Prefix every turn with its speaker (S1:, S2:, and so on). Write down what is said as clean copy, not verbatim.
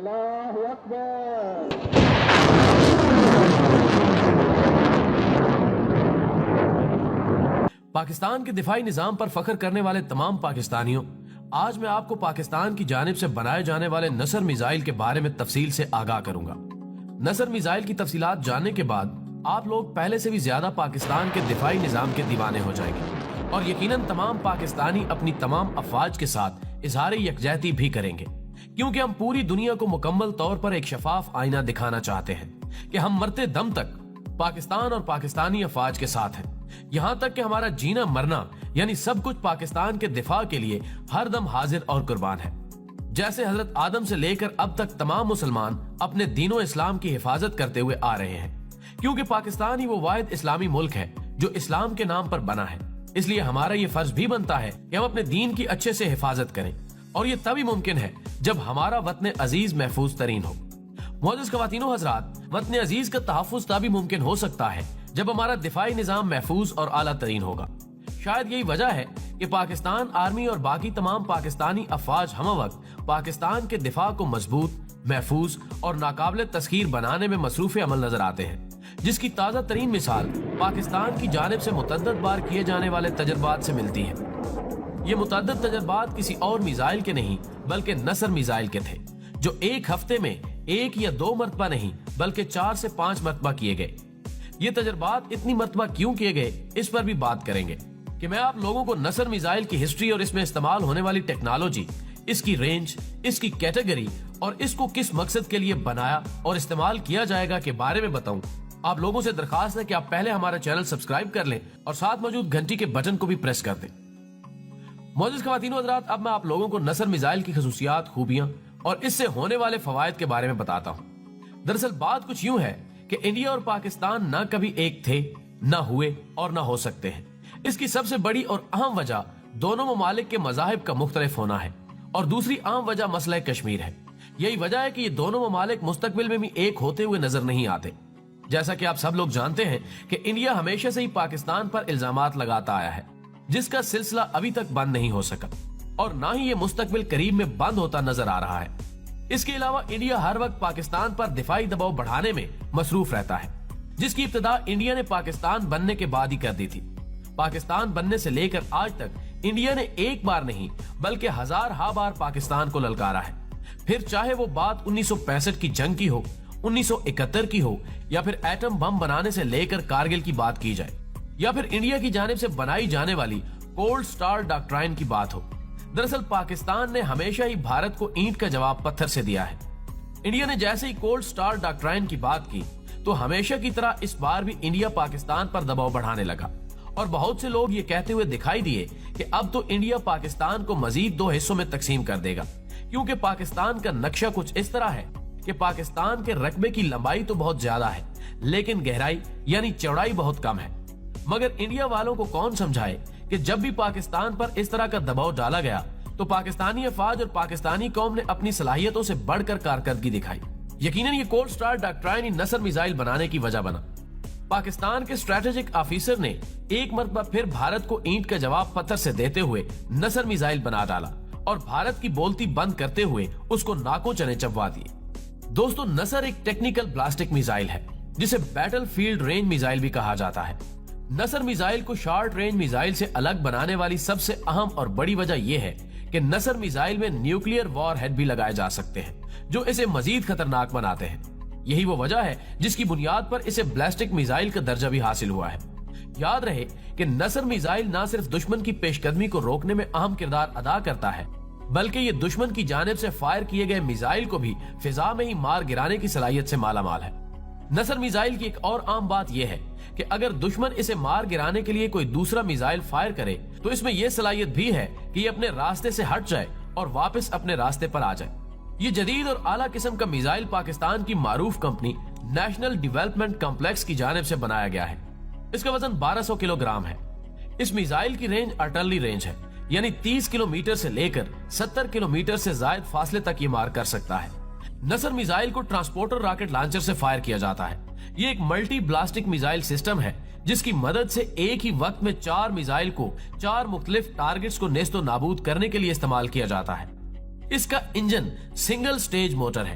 S1: اللہ اکبر۔
S2: پاکستان کے دفاعی نظام پر فخر کرنے والے تمام پاکستانیوں، آج میں آپ کو پاکستان کی جانب سے بنائے جانے والے نصر میزائل کے بارے میں تفصیل سے آگاہ کروں گا۔ نصر میزائل کی تفصیلات جاننے کے بعد آپ لوگ پہلے سے بھی زیادہ پاکستان کے دفاعی نظام کے دیوانے ہو جائیں گے، اور یقیناً تمام پاکستانی اپنی تمام افواج کے ساتھ اظہار یکجہتی بھی کریں گے، کیونکہ ہم پوری دنیا کو مکمل طور پر ایک شفاف آئینہ دکھانا چاہتے ہیں کہ ہم مرتے دم تک پاکستان اور پاکستانی افواج کے ساتھ ہیں، یہاں تک کہ ہمارا جینا مرنا یعنی سب کچھ پاکستان کے دفاع کے لیے ہر دم حاضر اور قربان ہے۔ جیسے حضرت آدم سے لے کر اب تک تمام مسلمان اپنے دین و اسلام کی حفاظت کرتے ہوئے آ رہے ہیں، کیونکہ پاکستان ہی وہ واحد اسلامی ملک ہے جو اسلام کے نام پر بنا ہے، اس لیے ہمارا یہ فرض بھی بنتا ہے کہ ہم اپنے دین کی اچھے سے حفاظت کریں، اور یہ تبھی ممکن ہے جب ہمارا وطن عزیز محفوظ ترین ہو۔ معزز خواتین و حضرات، وطن عزیز کا تحفظ تبھی ممکن ہو سکتا ہے جب ہمارا دفاعی نظام محفوظ اور اعلیٰ ترین ہوگا۔ شاید یہی وجہ ہے کہ پاکستان آرمی اور باقی تمام پاکستانی افواج ہمہ وقت پاکستان کے دفاع کو مضبوط، محفوظ اور ناقابل تسخیر بنانے میں مصروف عمل نظر آتے ہیں، جس کی تازہ ترین مثال پاکستان کی جانب سے متعدد بار کیے جانے والے تجربات سے ملتی ہے۔ یہ متعدد تجربات کسی اور میزائل کے نہیں بلکہ نصر میزائل کے تھے، جو ایک ہفتے میں ایک یا دو مرتبہ نہیں بلکہ 4 سے 5 مرتبہ کیے گئے۔ یہ تجربات اتنی مرتبہ کیوں کیے گئے اس پر بھی بات کریں گے کہ میں آپ لوگوں کو نصر میزائل کی ہسٹری اور اس میں استعمال ہونے والی ٹیکنالوجی، اس کی رینج، اس کی کیٹیگری اور اس کو کس مقصد کے لیے بنایا اور استعمال کیا جائے گا کے بارے میں بتاؤں۔ آپ لوگوں سے درخواست ہے کہ آپ پہلے ہمارا چینل سبسکرائب کر لیں اور ساتھ موجود گھنٹی کے بٹن کو بھی پریس کر دیں۔ معزز خواتین و حضرات، اب میں آپ لوگوں کو نصر میزائل کی خصوصیات، خوبیاں اور اس سے ہونے والے فوائد کے بارے میں بتاتا ہوں۔ دراصل بات کچھ یوں ہے کہ انڈیا اور پاکستان نہ کبھی ایک تھے، نہ ہوئے اور نہ ہو سکتے ہیں۔ اس کی سب سے بڑی اور اہم وجہ دونوں ممالک کے مذاہب کا مختلف ہونا ہے، اور دوسری اہم وجہ مسئلہ کشمیر ہے۔ یہی وجہ ہے کہ یہ دونوں ممالک مستقبل میں بھی ایک ہوتے ہوئے نظر نہیں آتے۔ جیسا کہ آپ سب لوگ جانتے ہیں کہ انڈیا ہمیشہ سے ہی پاکستان پر الزامات لگاتا آیا ہے، جس کا سلسلہ ابھی تک بند نہیں ہو سکا، اور نہ ہی یہ مستقبل قریب میں بند ہوتا نظر آ رہا ہے۔ اس کے علاوہ انڈیا ہر وقت پاکستان پر دفاعی دباؤ بڑھانے میں مصروف رہتا ہے، جس کی ابتدا انڈیا نے پاکستان بننے کے بعد ہی کر دی تھی۔ پاکستان بننے سے لے کر آج تک انڈیا نے ایک بار نہیں بلکہ ہزارہا بار پاکستان کو للکارا ہے، پھر چاہے وہ بات 1965 کی جنگ کی ہو، 1971 کی ہو، یا پھر ایٹم بم بنانے سے لے کر کارگل کی بات کی جائے، یا پھر انڈیا کی جانب سے بنائی جانے والی کولڈ سٹار ڈاکٹرائن کی بات ہو۔ دراصل پاکستان نے ہمیشہ ہی بھارت کو اینٹ کا جواب پتھر سے دیا ہے۔ انڈیا نے جیسے ہی کولڈ سٹار ڈاکٹرائن کی بات کی تو ہمیشہ کی طرح اس بار بھی انڈیا پاکستان پر دباؤ بڑھانے لگا، اور بہت سے لوگ یہ کہتے ہوئے دکھائی دیے کہ اب تو انڈیا پاکستان کو مزید 2 حصوں میں تقسیم کر دے گا، کیونکہ پاکستان کا نقشہ کچھ اس طرح ہے کہ پاکستان کے رقبے کی لمبائی تو بہت زیادہ ہے لیکن گہرائی یعنی چوڑائی بہت کم ہے۔ مگر انڈیا والوں کو کون سمجھائے کہ جب بھی پاکستان پر اس طرح کا دباؤ ڈالا گیا تو پاکستانی افواج اور پاکستانی قوم نے اپنی صلاحیتوں سے بڑھ کر کارکردگی دکھائی۔ یقیناً یہ کولڈ سٹار ڈاکٹرائن نصر میزائل بنانے کی وجہ بنا۔ پاکستان کے اسٹریٹجک آفیسر نے ایک مرتبہ پھر بھارت کو اینٹ کا جواب پتھر سے دیتے ہوئے نصر میزائل بنا ڈالا، اور بھارت کی بولتی بند کرتے ہوئے اس کو ناکوں چنے چبوا دیے۔ دوستو، نصر ایک ٹیکنیکل بلاسٹک میزائل ہے جسے بیٹل فیلڈ رینج میزائل بھی کہا جاتا ہے۔ نصر میزائل کو شارٹ رینج میزائل سے الگ بنانے والی سب سے اہم اور بڑی وجہ یہ ہے کہ نصر میزائل میں نیوکلیئر وار ہیڈ بھی لگائے جا سکتے ہیں جو اسے مزید خطرناک بناتے ہیں۔ یہی وہ وجہ ہے جس کی بنیاد پر اسے بلاسٹک میزائل کا درجہ بھی حاصل ہوا ہے۔ یاد رہے کہ نصر میزائل نہ صرف دشمن کی پیش قدمی کو روکنے میں اہم کردار ادا کرتا ہے بلکہ یہ دشمن کی جانب سے فائر کیے گئے میزائل کو بھی فضا میں ہی مار گرانے کی صلاحیت سے مالا مال ہے۔ نصر میزائل کی ایک اور عام بات یہ ہے کہ اگر دشمن اسے مار گرانے کے لیے کوئی دوسرا میزائل فائر کرے تو اس میں یہ صلاحیت بھی ہے کہ یہ اپنے راستے سے ہٹ جائے اور واپس اپنے راستے پر آ جائے۔ یہ جدید اور اعلیٰ قسم کا میزائل پاکستان کی معروف کمپنی نیشنل ڈیولپمنٹ کمپلیکس کی جانب سے بنایا گیا ہے۔ اس کا وزن 1200 کلو گرام ہے۔ اس میزائل کی رینج آرٹلری رینج ہے، یعنی 30 کلومیٹر سے لے کر 70 کلومیٹر سے زائد فاصلے تک یہ مار کر سکتا ہے۔ نصر میزائل کو ٹرانسپورٹر راکٹ لانچر سے فائر کیا جاتا ہے۔ یہ ایک ملٹی بلاسٹک میزائل سسٹم ہے جس کی مدد سے ایک ہی وقت میں 4 میزائل کو 4 مختلف ٹارگٹس کو نیست و نابود کرنے کے لیے استعمال کیا جاتا ہے۔ اس کا انجن سنگل سٹیج موٹر ہے